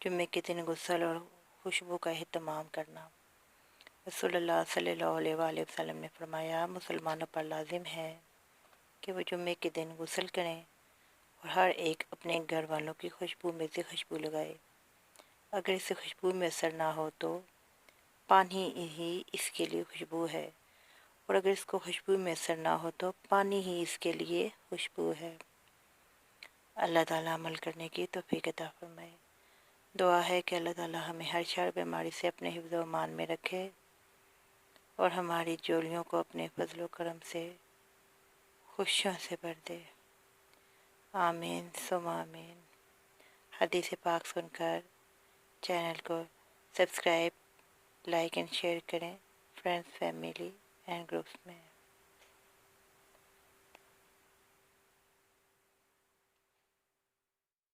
جمعے کے دن غسل اور خوشبو کا اہتمام کرنا۔ رسول اللہ صلی اللہ علیہ وآلہ وسلم نے فرمایا، مسلمانوں پر لازم ہے کہ وہ جمعے کے دن غسل کریں اور ہر ایک اپنے گھر والوں کی خوشبو میں سے خوشبو لگائے۔ اگر اسے خوشبو میں اثر نہ ہو تو پانی ہی اس کے لیے خوشبو ہے، اور اگر اس کو خوشبو میں اثر نہ ہو تو پانی ہی اس کے لیے خوشبو ہے۔ اللہ تعالیٰ عمل کرنے کی توفیق عطا فرمائے۔ دعا ہے کہ اللہ تعالیٰ ہمیں ہر شر بیماری سے اپنے حفظ و امان میں رکھے اور ہماری جولیوں کو اپنے فضل و کرم سے خوشیوں سے بھر دے۔ آمین ثم آمین۔ حدیث پاک سن کر چینل کو سبسکرائب، لائک اینڈ شیئر کریں، فرینڈز، فیملی اینڈ گروپس میں۔